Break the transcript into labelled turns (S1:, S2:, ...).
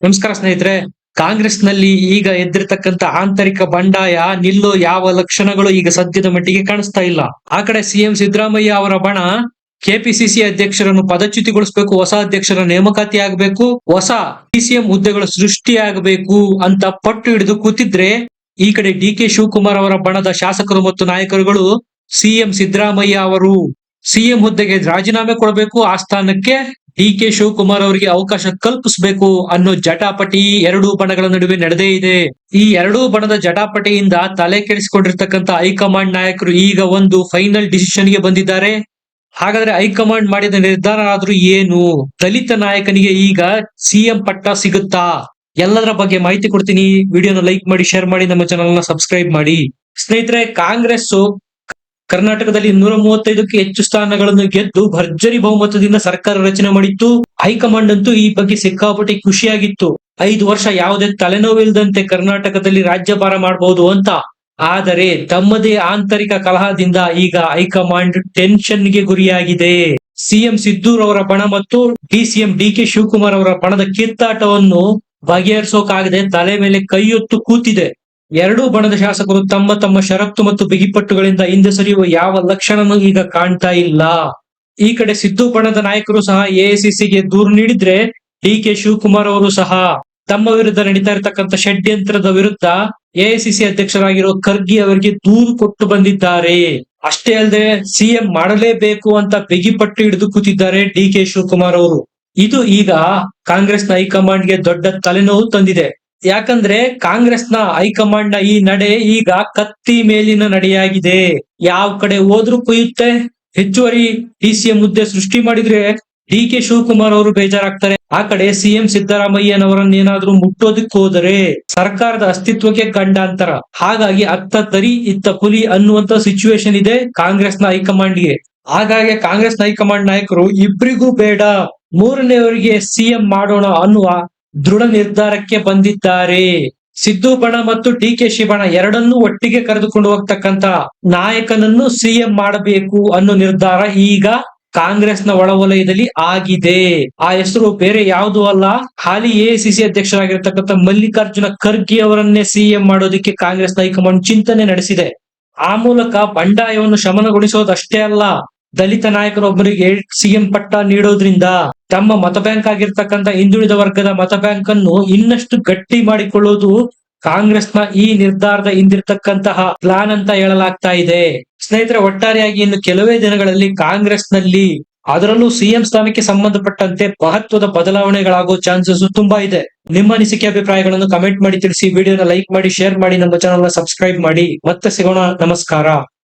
S1: ನಮಸ್ಕಾರ ಸ್ನೇಹಿತರೆ. ಕಾಂಗ್ರೆಸ್ನಲ್ಲಿ ಈಗ ಎದ್ದಿರ್ತಕ್ಕಂತ ಆಂತರಿಕ ಬಂಡಾಯ ನಿಲ್ಲೋ ಯಾವ ಲಕ್ಷಣಗಳು ಈಗ ಸದ್ಯದ ಮಟ್ಟಿಗೆ ಕಾಣಿಸ್ತಾ ಇಲ್ಲ. ಆ ಕಡೆ ಸಿಎಂ ಸಿದ್ದರಾಮಯ್ಯ ಅವರ ಬಣ ಕೆಪಿಸಿಸಿ ಅಧ್ಯಕ್ಷರನ್ನು ಪದಚ್ಯುತಿಗೊಳಿಸಬೇಕು, ಹೊಸ ಅಧ್ಯಕ್ಷರ ನೇಮಕಾತಿ ಆಗಬೇಕು, ಹೊಸ ಡಿಸಿಎಂ ಹುದ್ದೆಗಳು ಸೃಷ್ಟಿಯಾಗಬೇಕು ಅಂತ ಪಟ್ಟು ಹಿಡಿದು ಕೂತಿದ್ರೆ, ಈ ಕಡೆ ಡಿ ಕೆ ಶಿವಕುಮಾರ್ ಅವರ ಬಣದ ಶಾಸಕರು ಮತ್ತು ನಾಯಕರುಗಳು ಸಿಎಂ ಸಿದ್ದರಾಮಯ್ಯ ಅವರು ಸಿಎಂ ಹುದ್ದೆಗೆ ರಾಜೀನಾಮೆ ಕೊಡಬೇಕು, ಆ ಸ್ಥಾನಕ್ಕೆ ಡಿ ಕೆ ಶಿವಕುಮಾರ್ ಅವರಿಗೆ ಅವಕಾಶ ಕಲ್ಪಿಸಬೇಕು ಅನ್ನೋ ಜಟಾಪಟಿ ಎರಡೂ ಬಣಗಳ ನಡುವೆ ನಡೆದೇ ಇದೆ. ಈ ಎರಡೂ ಬಣದ ಜಟಾಪಟಿಯಿಂದ ತಲೆ ಕೆಡಿಸಿಕೊಂಡಿರ್ತಕ್ಕಂಥ ಹೈಕಮಾಂಡ್ ನಾಯಕರು ಈಗ ಒಂದು ಫೈನಲ್ ಡಿಸಿಷನ್ ಗೆ ಬಂದಿದ್ದಾರೆ. ಹಾಗಾದ್ರೆ ಹೈಕಮಾಂಡ್ ಮಾಡಿದ ನಿರ್ಧಾರ ಆದ್ರೂ ಏನು? ದಲಿತ ನಾಯಕನಿಗೆ ಈಗ ಸಿಎಂ ಪಟ್ಟ ಸಿಗುತ್ತಾ? ಎಲ್ಲದರ ಬಗ್ಗೆ ಮಾಹಿತಿ ಕೊಡ್ತೀನಿ. ವಿಡಿಯೋನ ಲೈಕ್ ಮಾಡಿ, ಶೇರ್ ಮಾಡಿ, ನಮ್ಮ ಚಾನಲ್ ನ ಸಬ್ಸ್ಕ್ರೈಬ್ ಮಾಡಿ. ಸ್ನೇಹಿತರೆ, ಕಾಂಗ್ರೆಸ್ ಕರ್ನಾಟಕದಲ್ಲಿ 135ಕ್ಕೂ ಹೆಚ್ಚು ಸ್ಥಾನಗಳನ್ನು ಗೆದ್ದು ಭರ್ಜರಿ ಬಹುಮತದಿಂದ ಸರ್ಕಾರ ರಚನೆ ಮಾಡಿತ್ತು. ಹೈಕಮಾಂಡ್ ಅಂತೂ ಈ ಬಗ್ಗೆ ಸಿಕ್ಕಾಪಟ್ಟೆ ಖುಷಿಯಾಗಿತ್ತು. 5 ವರ್ಷ ಯಾವುದೇ ತಲೆನೋವಿಲ್ಲದಂತೆ ಕರ್ನಾಟಕದಲ್ಲಿ ರಾಜ್ಯಭಾರ ಮಾಡಬಹುದು ಅಂತ. ಆದರೆ ತಮ್ಮದೇ ಆಂತರಿಕ ಕಲಹದಿಂದ ಈಗ ಹೈಕಮಾಂಡ್ ಟೆನ್ಷನ್ ಗೆ ಗುರಿಯಾಗಿದೆ. ಸಿಎಂ ಸಿದ್ದೂರ್ ಅವರ ಬಣ ಮತ್ತು ಡಿಸಿಎಂ ಡಿ ಕೆ ಶಿವಕುಮಾರ್ ಅವರ ಬಣದ ಕಿತ್ತಾಟವನ್ನು ಬಗೆಹರಿಸೋಕಾಗದೆ ತಲೆ ಮೇಲೆ ಕೈಯೊತ್ತು ಕೂತಿದೆ. ಎರಡೂ ಬಣದ ಶಾಸಕರು ತಮ್ಮ ತಮ್ಮ ಷರತ್ತು ಮತ್ತು ಬಿಗಿಪಟ್ಟುಗಳಿಂದ ಹಿಂದೆ ಸರಿಯುವ ಯಾವ ಲಕ್ಷಣನೂ ಈಗ ಕಾಣ್ತಾ ಇಲ್ಲ. ಈ ಕಡೆ ಸಿದ್ದು ಬಣದ ನಾಯಕರು ಸಹ ಎಐಸಿಸಿಗೆ ದೂರು ನೀಡಿದ್ರೆ, ಡಿ ಕೆ ಶಿವಕುಮಾರ್ ಅವರು ಸಹ ತಮ್ಮ ವಿರುದ್ಧ ನಡೀತಾ ಇರತಕ್ಕಂತ ಷಡ್ಯಂತ್ರದ ವಿರುದ್ಧ ಎಐಸಿಸಿ ಅಧ್ಯಕ್ಷರಾಗಿರೋ ಖರ್ಗೆ ಅವರಿಗೆ ದೂರು ಕೊಟ್ಟು ಬಂದಿದ್ದಾರೆ. ಅಷ್ಟೇ ಅಲ್ಲದೆ ಸಿಎಂ ಮಾಡಲೇಬೇಕು ಅಂತ ಬಿಗಿಪಟ್ಟು ಹಿಡಿದು ಕೂತಿದ್ದಾರೆ ಡಿ ಕೆ ಶಿವಕುಮಾರ್ ಅವರು. ಇದು ಈಗ ಕಾಂಗ್ರೆಸ್ನ ಹೈಕಮಾಂಡ್ಗೆ ದೊಡ್ಡ ತಲೆನೋವು ತಂದಿದೆ. ಯಾಕಂದ್ರೆ ಕಾಂಗ್ರೆಸ್ನ ಹೈಕಮಾಂಡ್ ನ ಈ ನಡೆ ಈಗ ಕತ್ತಿ ಮೇಲಿನ ನಡೆಯಾಗಿದೆ. ಯಾವ ಕಡೆ ಹೋದ್ರೂ ಕುಯ್ಯುತ್ತೆ. ಹೆಚ್ಚುವರಿ ಡಿಸಿಎಂ ಹುದ್ದೆ ಸೃಷ್ಟಿ ಮಾಡಿದ್ರೆ ಡಿ ಕೆ ಶಿವಕುಮಾರ್ ಅವರು ಬೇಜಾರಾಗ್ತಾರೆ. ಆ ಕಡೆ ಸಿಎಂ ಸಿದ್ದರಾಮಯ್ಯನವರನ್ನೇನಾದ್ರೂ ಮುಟ್ಟೋದಕ್ಕೆ ಹೋದರೆ ಸರ್ಕಾರದ ಅಸ್ತಿತ್ವಕ್ಕೆ ಗಂಡಾಂತರ. ಹಾಗಾಗಿ ಅತ್ತ ತರಿ ಇತ್ತ ಹುಲಿ ಅನ್ನುವಂತ ಸಿಚುವೇಶನ್ ಇದೆ ಕಾಂಗ್ರೆಸ್ನ ಹೈಕಮಾಂಡ್ಗೆ. ಹಾಗಾಗಿ ಕಾಂಗ್ರೆಸ್ನ ಹೈಕಮಾಂಡ್ ನಾಯಕರು ಇಬ್ಬರಿಗೂ ಬೇಡ, ಮೂರನೆಯವರಿಗೆ ಸಿಎಂ ಮಾಡೋಣ ಅನ್ನುವ ದೃಢ ನಿರ್ಧಾರಕ್ಕೆ ಬಂದಿದ್ದಾರೆ. ಸಿದ್ದು ಬಣ ಮತ್ತು ಡಿ ಕೆ ಶಿ ಬಣ ಎರಡನ್ನೂ ಒಟ್ಟಿಗೆ ಕರೆದುಕೊಂಡು ಹೋಗ್ತಕ್ಕಂತ ನಾಯಕನನ್ನು ಸಿಎಂ ಮಾಡಬೇಕು ಅನ್ನೋ ನಿರ್ಧಾರ ಈಗ ಕಾಂಗ್ರೆಸ್ನ ಒಳವಲಯದಲ್ಲಿ ಆಗಿದೆ. ಆ ಹೆಸರು ಬೇರೆ ಯಾವುದೂ ಅಲ್ಲ, ಹಾಲಿ ಎಐಸಿಸಿ ಅಧ್ಯಕ್ಷರಾಗಿರ್ತಕ್ಕಂಥ ಮಲ್ಲಿಕಾರ್ಜುನ ಖರ್ಗೆ ಅವರನ್ನೇ ಸಿಎಂ ಮಾಡೋದಕ್ಕೆ ಕಾಂಗ್ರೆಸ್ನ ಹೈಕಮಾಂಡ್ ಚಿಂತನೆ ನಡೆಸಿದೆ. ಆ ಮೂಲಕ ಬಂಡಾಯವನ್ನು ಶಮನಗೊಳಿಸೋದಷ್ಟೇ ಅಲ್ಲ, ದಲಿತ ನಾಯಕರೊಬ್ಬರಿಗೆ ಸಿಎಂ ಪಟ್ಟ ನೀಡೋದ್ರಿಂದ ತಮ್ಮ ಮತ ಬ್ಯಾಂಕ್ ಆಗಿರ್ತಕ್ಕಂಥ ಹಿಂದುಳಿದ ವರ್ಗದ ಮತ ಬ್ಯಾಂಕ್ ಅನ್ನು ಇನ್ನಷ್ಟು ಗಟ್ಟಿ ಮಾಡಿಕೊಳ್ಳುವುದು ಕಾಂಗ್ರೆಸ್ನ ಈ ನಿರ್ಧಾರದ ಹಿಂದಿರ್ತಕ್ಕಂತಹ ಪ್ಲಾನ್ ಅಂತ ಹೇಳಲಾಗ್ತಾ ಇದೆ. ಸ್ನೇಹಿತರೆ, ಒಟ್ಟಾರೆಯಾಗಿ ಇನ್ನು ಕೆಲವೇ ದಿನಗಳಲ್ಲಿ ಕಾಂಗ್ರೆಸ್ನಲ್ಲಿ, ಅದರಲ್ಲೂ ಸಿಎಂ ಸ್ಥಾನಕ್ಕೆ ಸಂಬಂಧಪಟ್ಟಂತೆ ಮಹತ್ವದ ಬದಲಾವಣೆಗಳಾಗೋ ಚಾನ್ಸಸ್ ತುಂಬಾ ಇದೆ. ನಿಮ್ಮ ಅನಿಸಿಕೆ ಅಭಿಪ್ರಾಯಗಳನ್ನು ಕಮೆಂಟ್ ಮಾಡಿ ತಿಳಿಸಿ. ವಿಡಿಯೋನ ಲೈಕ್ ಮಾಡಿ, ಶೇರ್ ಮಾಡಿ, ನಮ್ಮ ಚಾನಲ್ ನ ಸಬ್ಸ್ಕ್ರೈಬ್ ಮಾಡಿ. ಮತ್ತೆ ಸಿಗೋಣ. ನಮಸ್ಕಾರ.